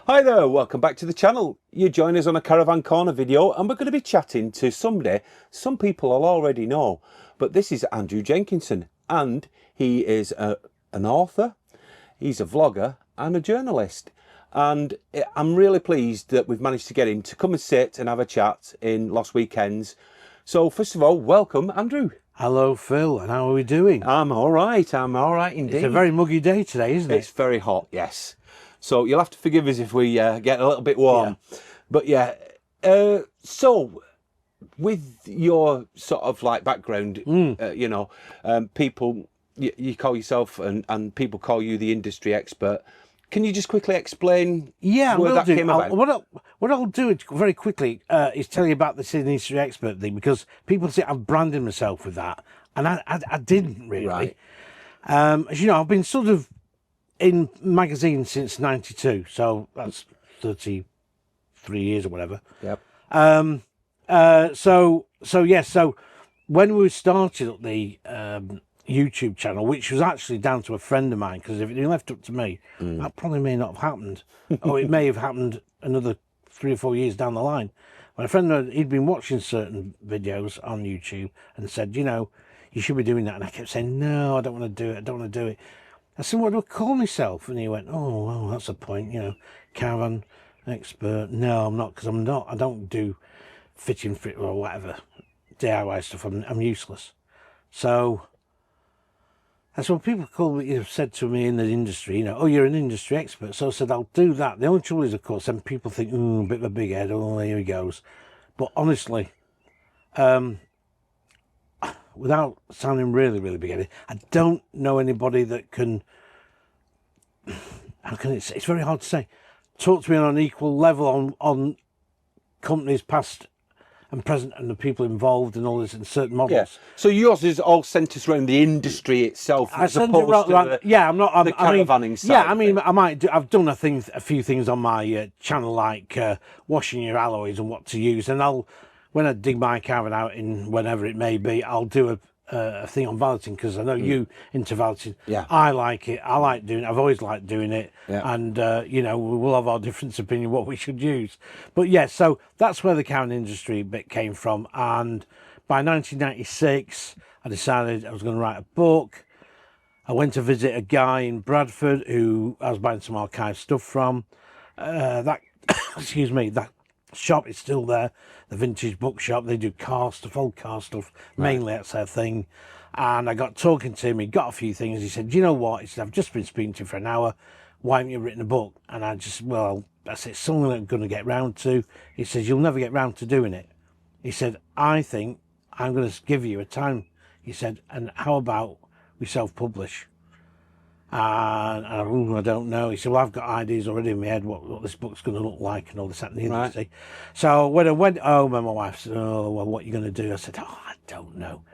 Hi there, welcome back to the channel. You join us on a Caravan Corner video and we're going to be chatting to somebody some people will already know. But this is Andrew Jenkinson and he is an author, he's a vlogger and a journalist. And I'm really pleased that we've managed to get him to come and sit and have a chat in Lost Weekends. So first of all, welcome Andrew. Hello Phil, and how are we doing? I'm all right indeed. It's a very muggy day today, isn't it? It's very hot, yes. So you'll have to forgive us if we get a little bit warm. Yeah. But yeah, so with your sort of like background, you know, people, you call yourself and people call you the industry expert. Can you just quickly explain where that came about? What I'll do very quickly is tell you about this industry expert thing, because people say I've branded myself with that, and I didn't really. Right. As you know, I've been sort of in magazines since '92, so that's 33 years or whatever. Yep. So when we started up the YouTube channel, which was actually down to a friend of mine, because if it had left up to me, that probably may not have happened, or it may have happened another 3 or 4 years down the line. When a friend, he'd been watching certain videos on YouTube and said, you know, you should be doing that, and I kept saying, no, I don't want to do it, I don't want to do it. I said, what do I call myself? And he went, oh, well, that's a point, you know, caravan expert. No, I'm not, because I'm not. I don't do fitting fit or whatever DIY stuff. I'm useless. So that's what people call me, have said to me in the industry, you know, oh, you're an industry expert. So I said, I'll do that. The only trouble is, of course, then people think, a bit of a big head, oh, here he goes. But honestly, without sounding really, really big-headed, I don't know anybody that can, how can it's very hard to say, talk to me on an equal level on companies past and present and the people involved and all this and certain models. Yeah. So yours is all centres around the industry itself, as opposed to the caravanning side. Yeah, I mean, I've done a few things on my channel, like washing your alloys and what to use, and when I dig my caravan out in whenever it may be, I'll do a thing on valeting, because I know you into valeting. Yeah. I like it. I like doing it. I've always liked doing it. Yeah. And, you know, we'll have our different opinion what we should use. But, yeah, so that's where the caravan industry bit came from. And by 1996, I decided I was going to write a book. I went to visit a guy in Bradford who I was buying some archive stuff from. Excuse me, that shop is still there, the vintage bookshop. They do car stuff, old car stuff, mainly. That's their thing. And I got talking to him, he got a few things. He said, do you know what? He said, I've just been speaking to you for an hour. Why haven't you written a book? And I just, well, that's it, something I'm going to get round to. He says, you'll never get round to doing it. He said, I think I'm going to give you a time. He said, and how about we self-publish? And I don't know. He said, well, I've got ideas already in my head what this book's going to look like and all this, that, and the other. Right. So when I went home and my wife said, oh, well, what are you going to do? I said, oh, I don't know.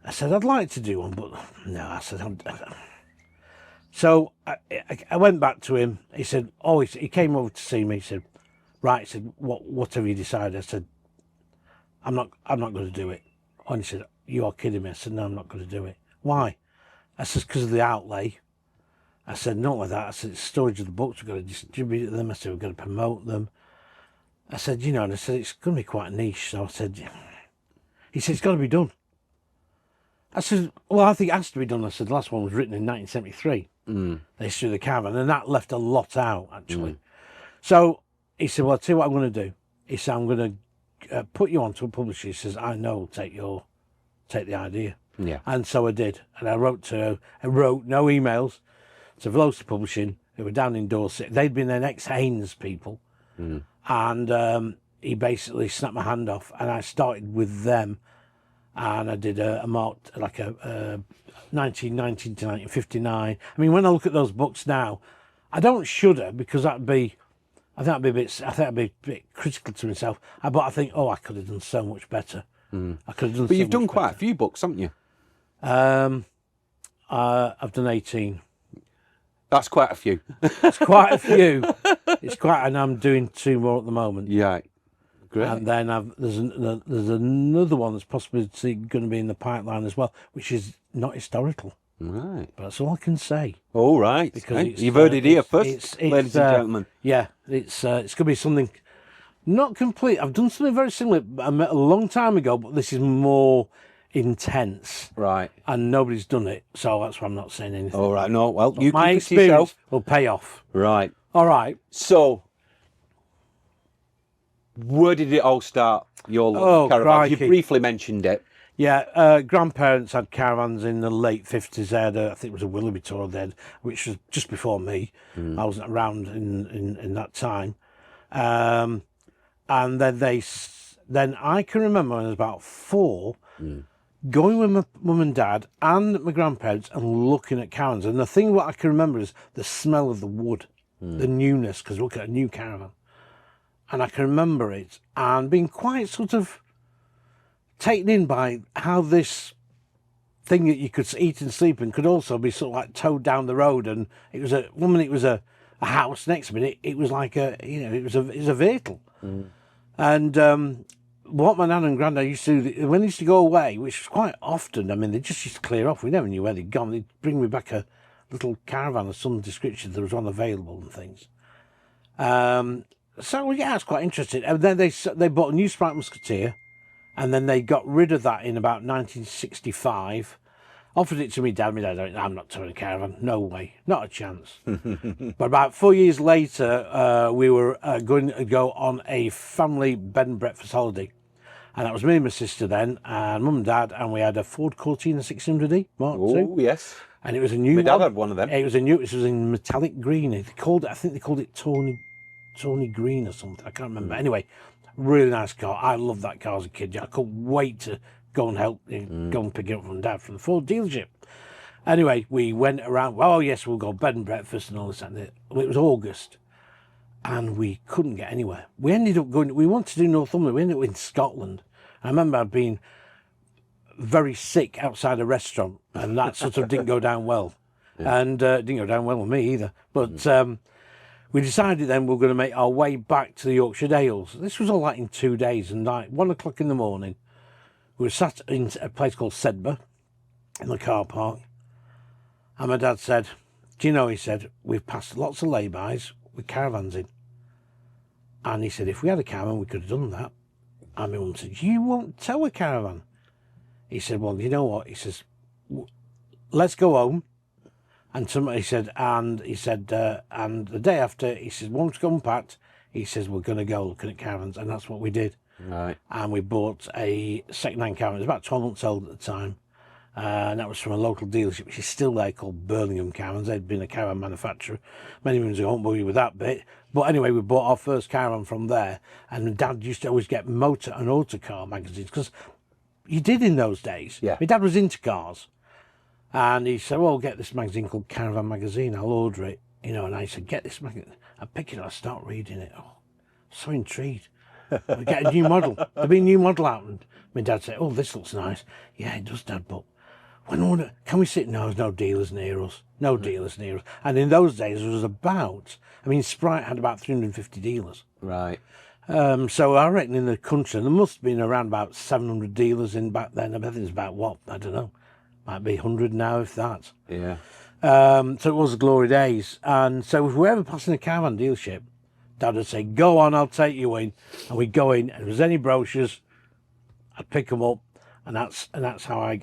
I said, I'd like to do one, but no. I said, so I went back to him. He said, oh, he came over to see me. He said, right. He said, what have you decided? I said, I'm not going to do it. And he said, you are kidding me. I said, no, I'm not going to do it. Why? I said, because of the outlay. I said, not like that. I said, it's storage of the books. We've got to distribute them. I said, we've got to promote them. I said, you know, and I said, it's going to be quite a niche. So I said, he said, it's got to be done. I said, well, I think it has to be done. I said, the last one was written in 1973. The history of the caravan. And that left a lot out, actually. So he said, well, I'll tell you what I'm going to do. He said, I'm going to put you on to a publisher. He says, I know, take the idea. Yeah. And so I did. And I wrote no emails to Velocity Publishing, who were down in Dorset. They'd been an ex-Haynes people. And he basically snapped my hand off. And I started with them. And I did a marked, like a 1919 to 1959. I mean, when I look at those books now, I don't shudder, because I think I'd be a bit critical to myself. But I think, oh, I could have done so much better. I could have done. But you've done quite a few books, haven't you? I've done 18. That's quite a few. It's quite a few. It's quite, and I'm doing 2 more at the moment. Yeah, great. And then there's another one that's possibly going to be in the pipeline as well, which is not historical. Right. But that's all I can say. All right. Because Hey, it's, you've heard it here it's- first, it's- ladies and gentlemen. Yeah, it's going to be something not complete. I've done something very similar a long time ago, but this is more intense. Right. And nobody's done it, so that's why I'm not saying anything. All right. No, well, you My keep it to experience yourself. will pay off. Right. All right. So, where did it all start? Your love of caravans? You crikey. briefly mentioned it. Yeah, grandparents had caravans in the late 50s. They had, I think it was a Willoughby tour then, which was just before me. I wasn't around in that time. And then then I can remember when I was about 4, going with my mum and dad and my grandparents and looking at caravans. And the thing what I can remember is the smell of the wood, the newness, because look at a new caravan. And I can remember it and being quite sort of taken in by how this thing that you could eat and sleep in could also be sort of like towed down the road. And it was a house next to me. It was like it was a vehicle. And what my nan and granddad used to do, when they used to go away, which was quite often, I mean, they just used to clear off. We never knew where they'd gone. They'd bring me back a little caravan of some description. There was one available and things. So yeah, I was quite interested. And then they bought a new Sprite Musketeer, and then they got rid of that in about 1965. Offered it to me dad. My dad went, I'm not towing a caravan. No way, not a chance. But about 4 years later, we were going to go on a family bed and breakfast holiday. And that was me and my sister then, and mum and dad, and we had a Ford Cortina 600E Mark II. Oh, yes. And it was a new My dad one. had one of them. It was in metallic green. I think they called it Tawny Green or something. I can't remember. Anyway, really nice car. I loved that car as a kid. I couldn't wait to go and help, go and pick it up from dad from the Ford dealership. Anyway, we went around. Oh yes, we'll go bed and breakfast and all this and that. Well, it was August, and we couldn't get anywhere. We ended up going. We wanted to do Northumberland. We ended up in Scotland. I remember being very sick outside a restaurant, and that sort of didn't go down well. And didn't go down well with me either. But we decided then we were going to make our way back to the Yorkshire Dales. This was all like in 2 days, and like 1 o'clock in the morning, we were sat in a place called Sedbergh in the car park. And my dad said, do you know, he said, we've passed lots of lay-bys with caravans in. And he said, if we had a caravan, we could have done that. And my mum said, you won't tow a caravan. He said, well, you know what? He says, let's go home. And somebody said, and the day after, he says, once it's unpacked, he says, we're going to go looking at caravans. And that's what we did. Right. And we bought a second-hand caravan. It was about 12 months old at the time. And that was from a local dealership, which is still there, called Birmingham Caravans. They'd been a caravan manufacturer many moons ago. I won't bore you with that bit. But anyway, we bought our first caravan from there. And Dad used to always get motor and autocar magazines, because you did in those days. Yeah. My dad was into cars. And he said, well, get this magazine called Caravan Magazine. I'll order it. You know, and I said, get this magazine. I pick it up, I start reading it. Oh, so intrigued. We get a new model. There'll be a new model out. And my dad said, oh, this looks nice. Yeah, it does, Dad, but can we sit? No, there's no dealers near us. No dealers near us. And in those days, there was Sprite had about 350 dealers. Right. So I reckon in the country, there must have been around about 700 dealers in back then. I think it's about what? I don't know. Might be 100 now, if that. Yeah. So it was the glory days. And so if we were ever passing a caravan dealership, Dad would say, go on, I'll take you in. And we'd go in, and if there's any brochures, I'd pick them up. And that's how I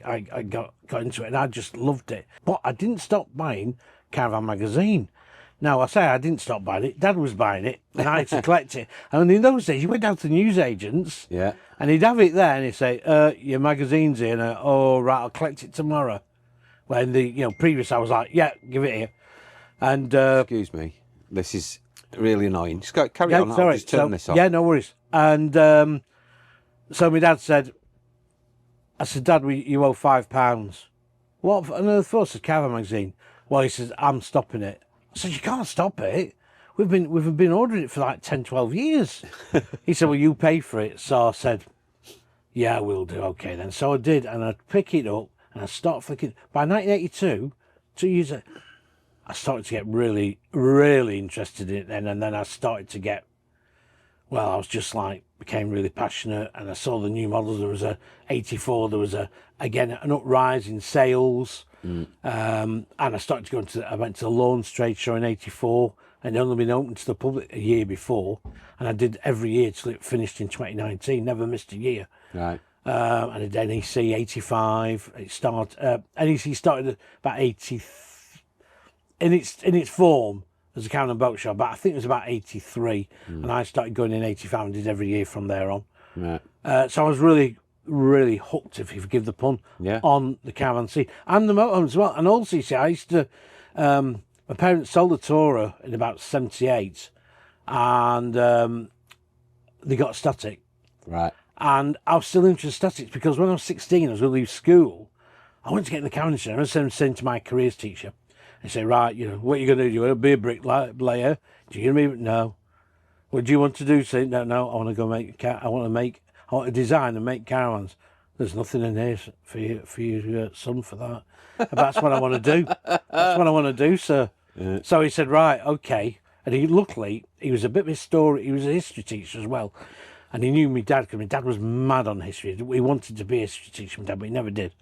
got into it. And I just loved it. But I didn't stop buying Caravan Magazine. Now, I say I didn't stop buying it. Dad was buying it, and I had to collect it. And in those days, you went down to the newsagents, Yeah. and he'd have it there, and he'd say, your magazine's in. Oh, right, I'll collect it tomorrow. When previous, I was like, yeah, give it here. And Excuse me. This is really annoying. Just carry on. I'll just turn this off. Yeah, no worries. And so my dad said, I said, Dad, you owe £5. What on earth for? I said, Caravan Magazine. Well, he says, I'm stopping it. I said, you can't stop it. We've been ordering it for like 10, 12 years. He said, well, you pay for it. So I said, yeah, we'll do. Okay, then. So I did, and I'd pick it up, and I started flicking. By 1982, 2 years, I started to get really, really interested in it then, and then I started to get, well, I was just like, became really passionate, and I saw the new models. There was a 84, there was again an uprise in sales. And I started to go into, I went to the Lawn Trade Show in '84, and it only been open to the public a year before. And I did every year till it finished in 2019, never missed a year. Right. And I did NEC 85. NEC started about 80, in its form as a caravan and boat show, but I think it was about 83. And I started going in 85 and did every year from there on. Right. So I was really, really hooked, if you forgive the pun, on the caravan scene and the motorhomes as well. And also, you see, I used to, my parents sold a Tourer in about 78, and they got static. Right. And I was still interested in statics because when I was 16, I was going to leave school. I wanted to get in the caravan industry. I was saying to my careers teacher, he said, right, you know, what are you going to do? Do you want to be a bricklayer? Do you going to be, no. What do you want to do? Say, no, I want to go I want to design and make caravans. There's nothing in here for you, son, for that. But that's what I want to do. That's what I want to do, sir. Yeah. So he said, right, okay. And luckily, he was a bit of a he was a history teacher as well. And he knew my dad, because my dad was mad on history. He wanted to be a history teacher, my dad, but he never did.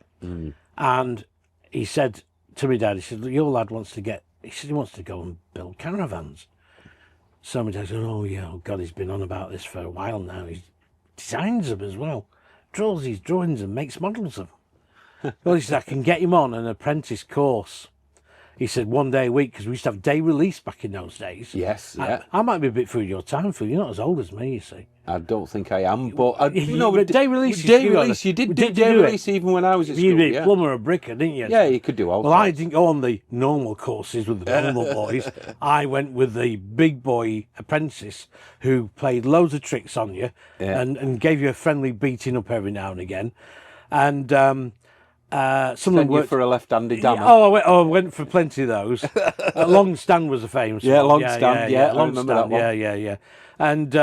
And he said to my dad, he said, your lad wants to he wants to go and build caravans. So my dad said, oh yeah, oh God, he's been on about this for a while now. He designs them as well, draws these drawings and makes models of them. Well, he said, I can get him on an apprentice course. He said 1 day a week, because we used to have day release back in those days. Yes, yeah. I might be a bit through your time, Phil. You're not as old as me, you see. I don't think I am, but but day release. You did do day release even when I was at school. You'd be a plumber or a bricker, didn't you? Yeah, you could do all. Well, I didn't go on the normal courses with the normal boys. I went with the big boy apprentice who played loads of tricks on you and gave you a friendly beating up every now and again. And some of them worked for a left-handed dammer. I went for plenty of those. Long Stand was a famous one. Long Stand, Long I remember Stand, that one. Yeah. And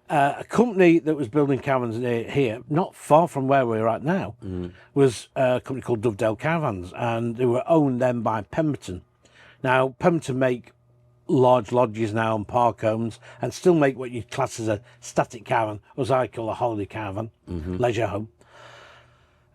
a company that was building caravans here, not far from where we're at now, was a company called Dovedale Caravans, and they were owned then by Pemberton. Now, Pemberton make large lodges now and park homes, and still make what you class as a static caravan, as I call a holiday caravan, leisure home.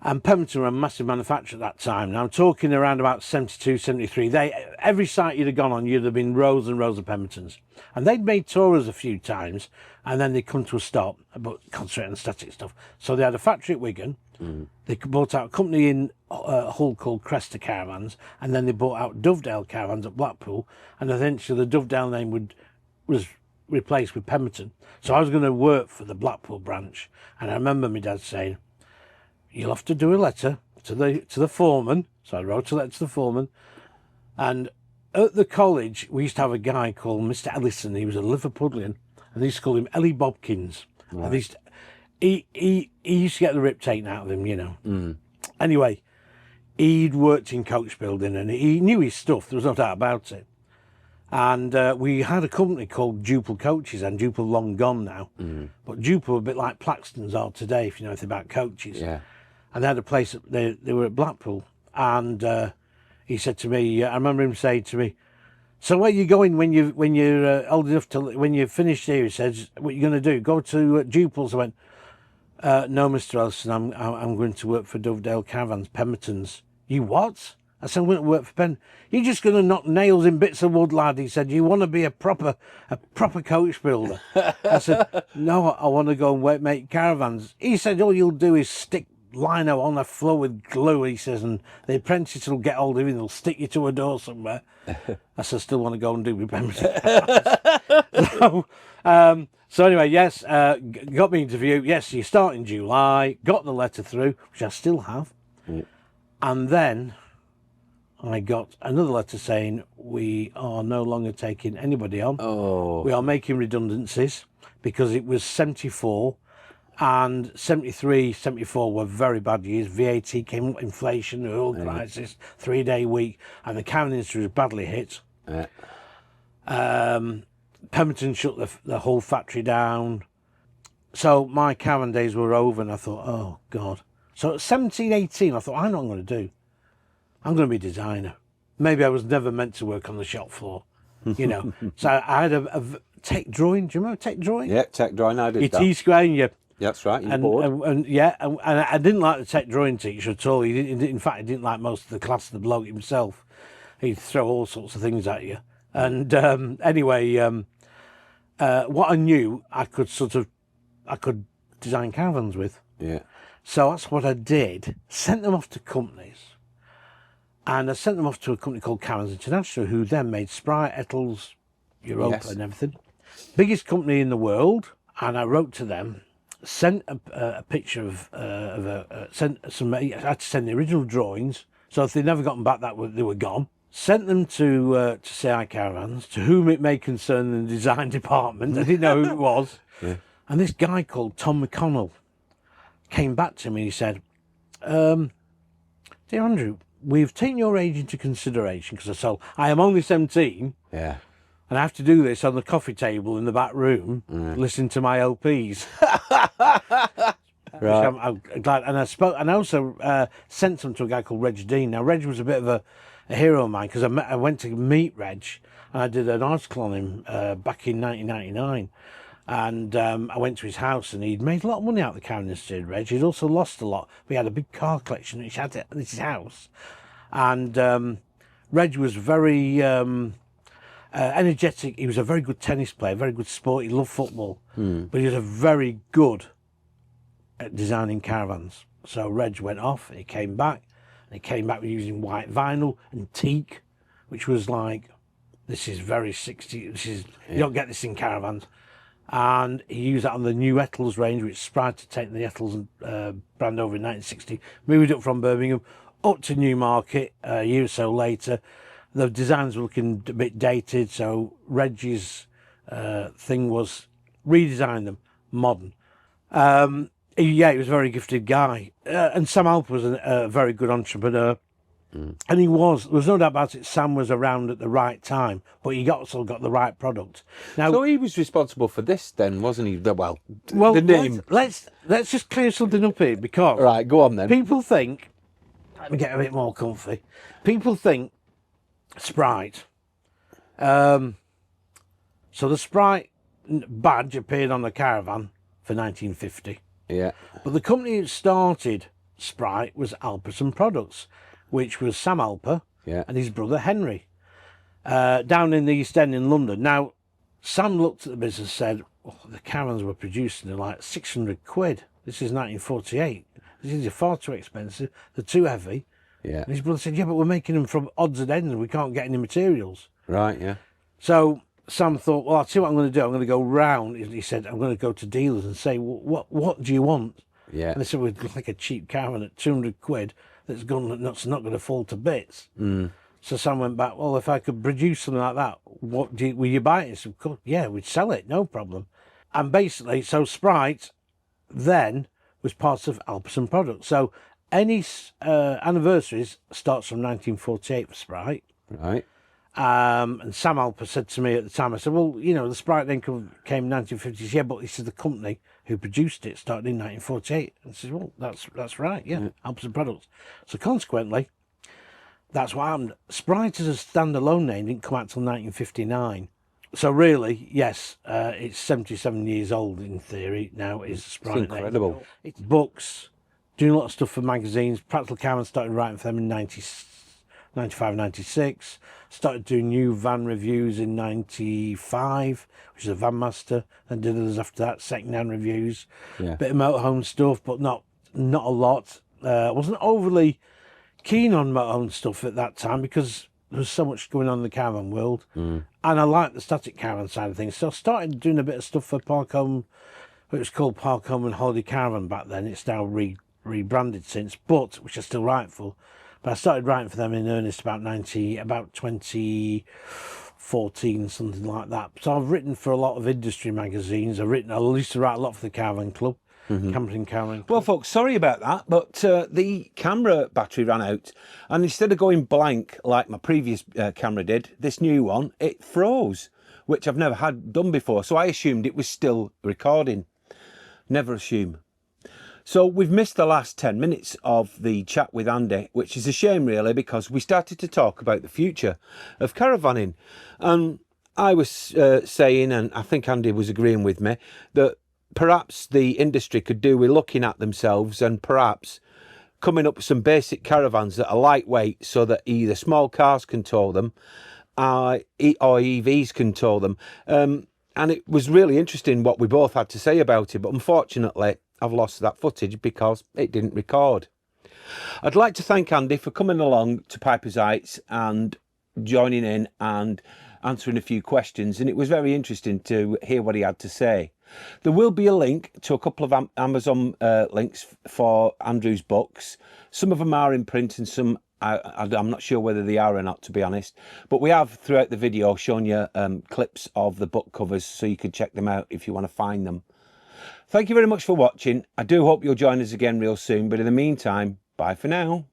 And Pemberton were a massive manufacturer at that time. Now I'm talking around about 72, 73. Every site you'd have gone on, you'd have been rows and rows of Pembertons. And they'd made Taurus a few times, and then they'd come to a stop, but concentrate on static stuff. So they had a factory at Wigan. They bought out a company in Hull called Cresta Caravans, and then they bought out Dovedale Caravans at Blackpool, and eventually the Dovedale name was replaced with Pemberton. So I was going to work for the Blackpool branch, and I remember my dad saying, you'll have to do a letter to the foreman. So I wrote a letter to the foreman. And at the college, we used to have a guy called Mr. Ellison. He was a Liverpudlian, and they used to call him Ellie Bobkins. Right. And he used to get the rip taken out of him, you know. Anyway, he'd worked in coach building, and he knew his stuff. There was no doubt about it. And we had a company called Duple Coaches, and Duple long gone now. But Duple were a bit like Plaxton's are today, if you know anything about coaches. Yeah. And they had a place, they were at Blackpool, and he said to me, I remember him saying to me, so where are you going when you're old enough to, when you're finished here? He says, what are you going to do? Go to Duple's? I went, no, Mr. Ellison, I'm going to work for Dovedale Caravans, Pemberton's. You what? I said, I'm going to work for Pen. You're just going to knock nails in bits of wood, lad. He said, you want to be a proper coach builder? I said, no, I want to go and make caravans. He said, all you'll do is stick lino on the floor with glue, he says, and the apprentice will get hold of you and they'll stick you to a door somewhere. I said, still want to go and do with Pemberton. So anyway, yes, got me interview. Yes, you start in July, got the letter through, which I still have. And then I got another letter saying we are no longer taking anybody on. We are making redundancies, because it was 74 and 73, 74 were very bad years. VAT came up, inflation, the oil crisis, 3-day week, and the caravan industry was badly hit. Pemberton shut the whole factory down. So my caravan days were over, and I thought, oh God. So at 17, 18, I thought, I know what I'm going to do. I'm going to be a designer. Maybe I was never meant to work on the shop floor, you know. So I had a tech drawing. Do you remember tech drawing? Yeah, tech drawing. I did your that. T-square and your That's right. You're And, bored. and I didn't like the tech drawing teacher at all. In fact, he didn't like most of the class, the bloke himself. He'd throw all sorts of things at you. And anyway, what I knew, I could design caravans with. Yeah. So that's what I did. Sent them off to companies. And I sent them off to a company called Caravans International, who then made Sprite, Ettles, Europa and everything. Biggest company in the world. And I wrote to them, sent a picture sent some, I had to send the original drawings. So if they'd never gotten back, they were gone. Sent them to CI Caravans, to whom it may concern in the design department. I didn't know who it was. Yeah. And this guy called Tom McConnell came back to me and he said, "Dear Andrew, we've taken your age into consideration because I am only 17 Yeah. and I have to do this on the coffee table in the back room, listening to my LPs." Right. I'm glad. And I also sent some to a guy called Reg Dean. Now, Reg was a bit of a hero of mine because I went to meet Reg and I did an article on him back in 1999. And I went to his house and he'd made a lot of money out of the caravan industry, Reg. He'd also lost a lot. But he had a big car collection which had at his house. And Reg was very energetic. He was a very good tennis player, very good sport. He loved football. But he was a very good at designing caravans. So Reg went off and he came back. And he came back with using white vinyl and teak, which was like, this is very 60s. You don't get this in caravans. And he used that on the new Ettles range, which Sprite to take the Ettles brand over in 1960. Moved up from Birmingham up to Newmarket a year or so later. The designs were looking a bit dated, so Reg's thing was redesign them, modern. He was a very gifted guy. And Sam Alp was a very good entrepreneur. And there was no doubt about it, Sam was around at the right time, but he also got the right product. Now, So he was responsible for this then, wasn't he? Well, well, the name. let's just clear something up here, because Right, go on then. people think, let me get a bit more comfy. People think Sprite. So the Sprite badge appeared on the caravan for 1950. Yeah. But the company that started Sprite was Alperson Products, which was Sam Alper and his brother Henry, down in the East End in London. Now, Sam looked at the business and said, the caravans were producing at like 600 quid. This is 1948. These are far too expensive. They're too heavy. Yeah. And his brother said, yeah, but we're making them from odds and ends and we can't get any materials. Right, yeah. So Sam thought, well, I'll see what I'm going to do. I'm going to go round. He said, I'm going to go to dealers and say, what do you want? Yeah. And they said, we'd like a cheap caravan at 200 quid that's not going to fall to bits. So Sam went back, well, if I could produce something like that, will you buy it? He said, of course, yeah, we'd sell it, no problem. And basically, so Sprite then was part of Alperson Products. So any anniversaries starts from 1948 for Sprite. Right. And Sam Alper said to me at the time, I said, well, the Sprite then came in 1950s. Yeah, but he said the company who produced it started in 1948. And I said, well, that's right, yeah, Alperson Products. So consequently, that's what happened. Sprite as a standalone name didn't come out till 1959. So really, yes, it's 77 years old in theory now. Is the Sprite It's incredible. name. It's books, doing a lot of stuff for magazines. Practical Caravan started writing for them in 95, 96. Started doing new van reviews in 95, which is a van master. Then did others after that, second-hand reviews. Yeah. Bit of motorhome stuff, but not a lot. Wasn't overly keen on motorhome stuff at that time because there was so much going on in the caravan world. And I liked the static caravan side of things. So I started doing a bit of stuff for Parkhome. It was called Parkhome and Holiday Caravan back then. It's now rebranded since, but which I still write for. But I started writing for them in earnest about 2014, something like that. So I've written for a lot of industry magazines. I used to write a lot for the Caravan Club, Camping Caravan Club. Well, folks, sorry about that, but the camera battery ran out, and instead of going blank like my previous camera did, this new one, it froze, which I've never had done before. So I assumed it was still recording. Never assume. So we've missed the last 10 minutes of the chat with Andy, which is a shame really, because we started to talk about the future of caravanning. And I was saying, and I think Andy was agreeing with me, that perhaps the industry could do with looking at themselves and perhaps coming up with some basic caravans that are lightweight so that either small cars can tow them or EVs can tow them. And it was really interesting what we both had to say about it, but unfortunately I've lost that footage because it didn't record. I'd like to thank Andy for coming along to Piper's Heights and joining in and answering a few questions, and it was very interesting to hear what he had to say. There will be a link to a couple of Amazon links for Andrew's books. Some of them are in print and some I'm not sure whether they are or not, to be honest, but we have throughout the video shown you clips of the book covers so you can check them out if you want to find them. Thank you very much for watching. I do hope you'll join us again real soon, but in the meantime, bye for now.